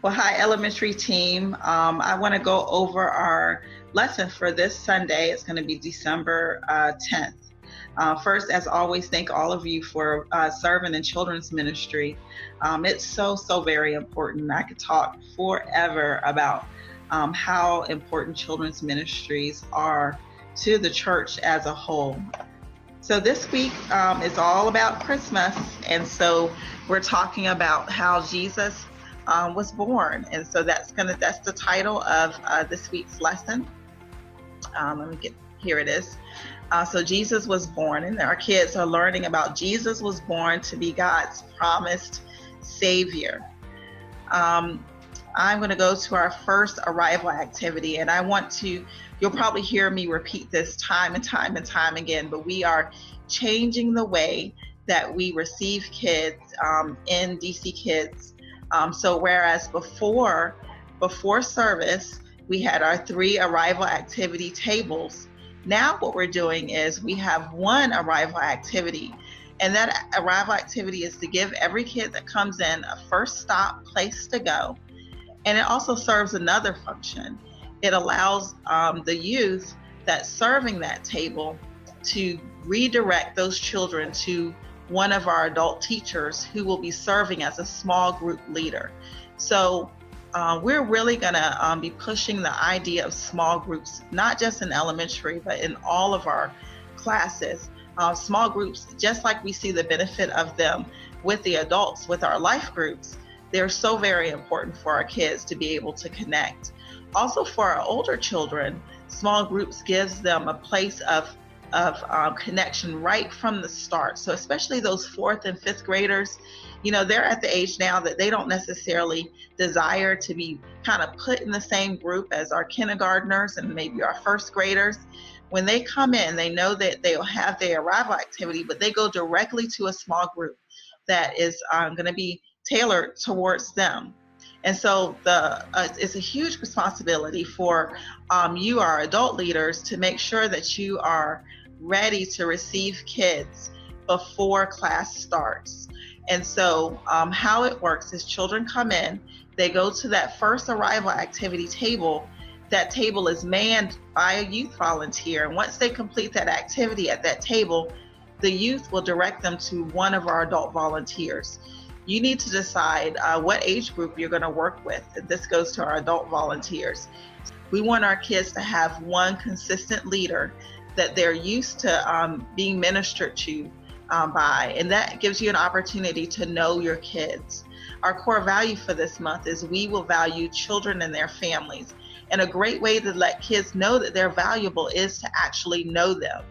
Well, hi, elementary team. I want to go over our lesson for this Sunday. It's going to be December 10th. First, as always, thank all of you for serving in children's ministry. It's so very important. I could talk forever about how important children's ministries are to the church as a whole. So this week is all about Christmas, and so we're talking about how Jesus was born, and so that's the title of this week's lesson. Here it is. So Jesus was born, and our kids are learning about Jesus was born to be God's promised Savior. I'm going to go to our first arrival activity, and you'll probably hear me repeat this time and time again, but we are changing the way that we receive kids in DC Kids. So whereas before service, we had our 3 arrival activity tables, now what we're doing is we have one arrival activity, and that arrival activity is to give every kid that comes in a first stop place to go. And it also serves another function. It allows the youth that's serving that table to redirect those children to one of our adult teachers who will be serving as a small group leader. So we're really going to be pushing the idea of small groups, not just in elementary, but in all of our classes. Small groups, just like we see the benefit of them with the adults, with our life groups, they're so very important for our kids to be able to connect. Also for our older children, small groups gives them a place of connection right from the start. So especially those 4th and 5th graders, they're at the age now that they don't necessarily desire to be kind of put in the same group as our kindergartners and maybe our 1st graders. When they come in, they know that they'll have their arrival activity, but they go directly to a small group that is going to be tailored towards them. And so it's a huge responsibility for you, our adult leaders, to make sure that you are ready to receive kids before class starts. And so how it works is children come in, they go to that first arrival activity table. That table is manned by a youth volunteer. And once they complete that activity at that table, the youth will direct them to one of our adult volunteers. You need to decide what age group you're going to work with. This goes to our adult volunteers. We want our kids to have one consistent leader that they're used to being ministered to by, and that gives you an opportunity to know your kids. Our core value for this month is we will value children and their families. And a great way to let kids know that they're valuable is to actually know them.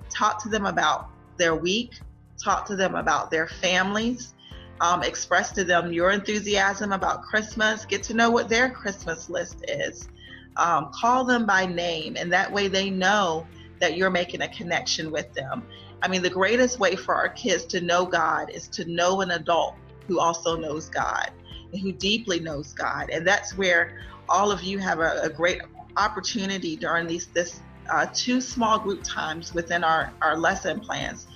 Talk to them about their week, talk to them about their families, express to them your enthusiasm about Christmas, get to know what their Christmas list is. Call them by name, and that way they know that you're making a connection with them. I mean, the greatest way for our kids to know God is to know an adult who also knows God and who deeply knows God. And that's where all of you have a great opportunity during this 2 small group times within our lesson plans.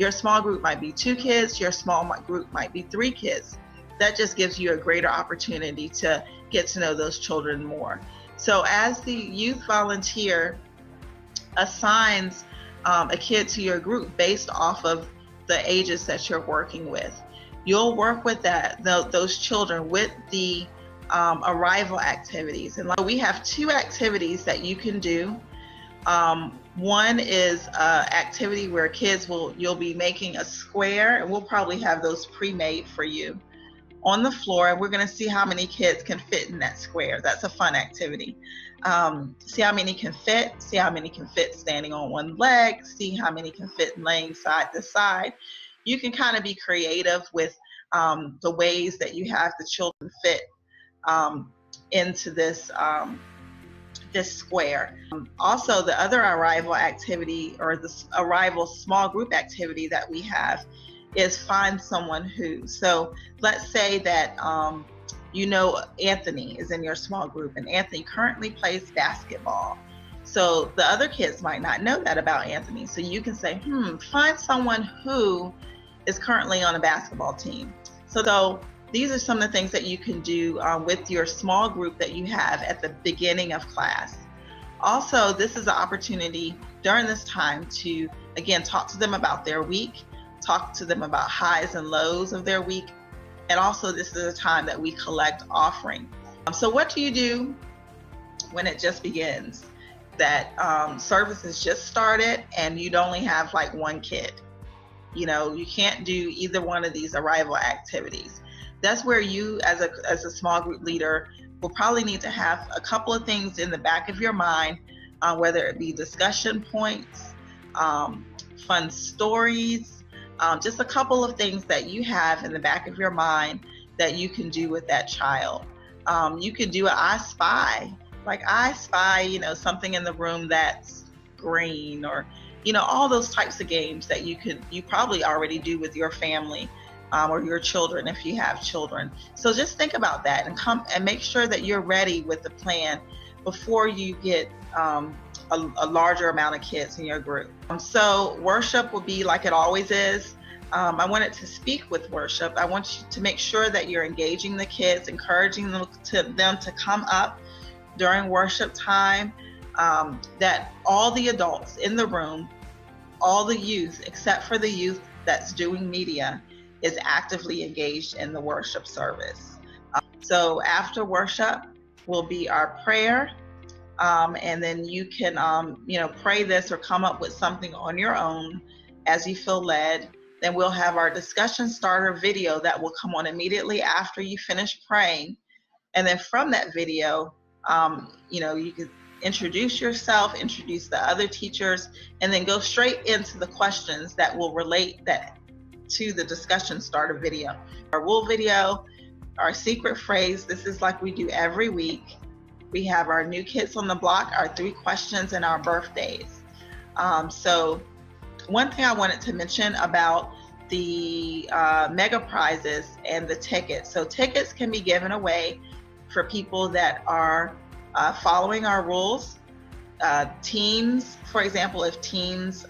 Your small group might be 2 kids, your small group might be 3 kids. That just gives you a greater opportunity to get to know those children more. So as the youth volunteer assigns a kid to your group based off of the ages that you're working with, you'll work with those children with the arrival activities. And we have 2 activities that you can do. One is activity where you'll be making a square, and we'll probably have those pre-made for you on the floor, and we're going to see how many kids can fit in that square. That's a fun activity. See how many can fit, see how many can fit standing on one leg, see how many can fit laying side to side. You can kind of be creative with the ways that you have the children fit into this square. Also, the other arrival activity, or the arrival small group activity that we have, is find someone who. So let's say that Anthony is in your small group, and Anthony currently plays basketball. So the other kids might not know that about Anthony. So you can say, find someone who is currently on a basketball team. So these are some of the things that you can do with your small group that you have at the beginning of class. Also, this is an opportunity during this time to, again, talk to them about their week, talk to them about highs and lows of their week, and also this is a time that we collect offering. So what do you do when it just begins? That service has just started and you'd only have like one kid. You know, you can't do either one of these arrival activities. That's where you as a small group leader will probably need to have a couple of things in the back of your mind, whether it be discussion points, fun stories, just a couple of things that you have in the back of your mind that you can do with that child. You could do an I Spy, like I spy, you know, something in the room that's green, or, you know, all those types of games that you probably already do with your family. Or your children if you have children. So just think about that and come and make sure that you're ready with the plan before you get a larger amount of kids in your group. So worship will be like it always is. I wanted to speak with worship. I want you to make sure that you're engaging the kids, encouraging them to come up during worship time, that all the adults in the room, all the youth, except for the youth that's doing media, is actively engaged in the worship service. So after worship will be our prayer, and then you can pray this or come up with something on your own as you feel led. Then we'll have our discussion starter video that will come on immediately after you finish praying. And then from that video, you can introduce yourself, introduce the other teachers, and then go straight into the questions that will relate to the discussion starter video. Our wool video, our secret phrase, this is like we do every week. We have our new kids on the block, our 3 questions, and our birthdays. So one thing I wanted to mention about the mega prizes and the tickets. So tickets can be given away for people that are following our rules. Teams, for example, if teams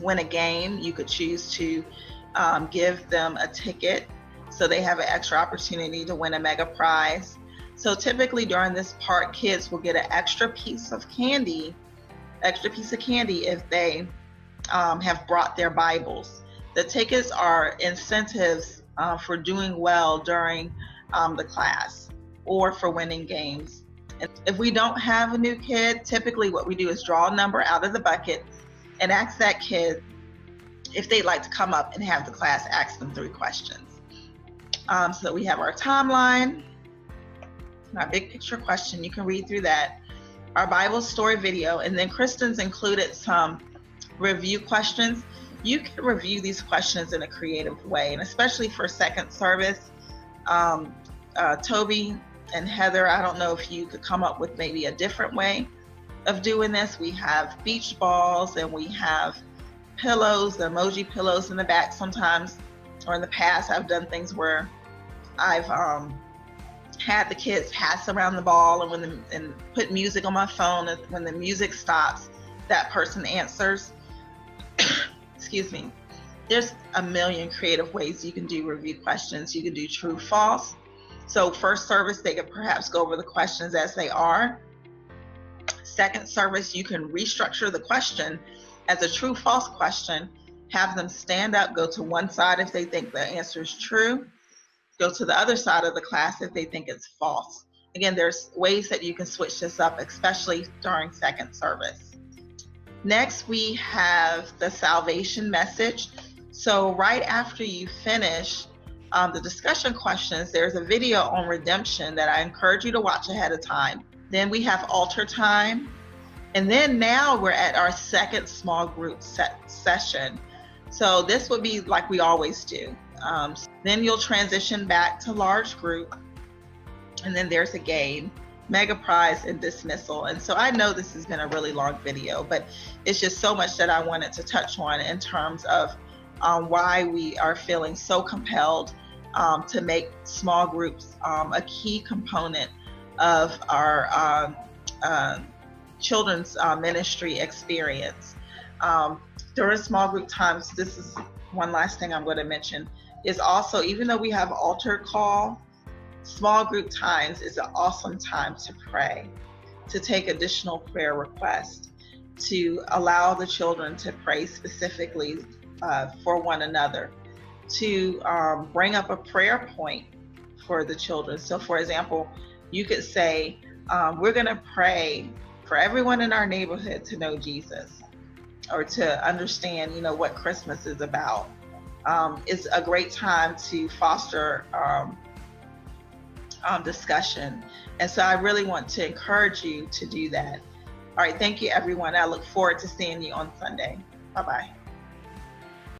win a game, you could choose to give them a ticket so they have an extra opportunity to win a mega prize. So typically during this part, kids will get an extra piece of candy if they have brought their Bibles. The tickets are incentives for doing well during the class or for winning games. And if we don't have a new kid, typically what we do is draw a number out of the bucket and ask that kid if they'd like to come up and have the class ask them 3 questions. So we have our timeline, our big picture question, you can read through that, our Bible story video, and then Kristen's included some review questions. You can review these questions in a creative way, and especially for second service. Toby and Heather, I don't know if you could come up with maybe a different way of doing this. We have beach balls and we have pillows, the emoji pillows in the back. Sometimes, or in the past, I've done things where I've had the kids pass around the ball and put music on my phone, and when the music stops, that person answers. Excuse me. There's a million creative ways you can do review questions. You can do true, false. So first service, they could perhaps go over the questions as they are. Second service, you can restructure the question as a true, false question, have them stand up, go to one side if they think the answer is true, go to the other side of the class if they think it's false. Again, there's ways that you can switch this up, especially during second service. Next, we have the salvation message. So right after you finish the discussion questions, there's a video on redemption that I encourage you to watch ahead of time. Then we have altar time. And then now we're at our second small group session. So this would be like we always do. Then you'll transition back to large group. And then there's a game, mega prize, and dismissal. And so I know this has been a really long video, but it's just so much that I wanted to touch on in terms of why we are feeling so compelled to make small groups a key component of our children's ministry experience. During small group times, this is one last thing I'm going to mention. is also, even though we have altar call, small group times is an awesome time to pray, to take additional prayer requests, to allow the children to pray specifically for one another, to bring up a prayer point for the children. So, for example, you could say, we're going to pray for everyone in our neighborhood to know Jesus, or to understand, what Christmas is about. It's a great time to foster discussion. And so I really want to encourage you to do that. All right, thank you, everyone. I look forward to seeing you on Sunday. Bye-bye.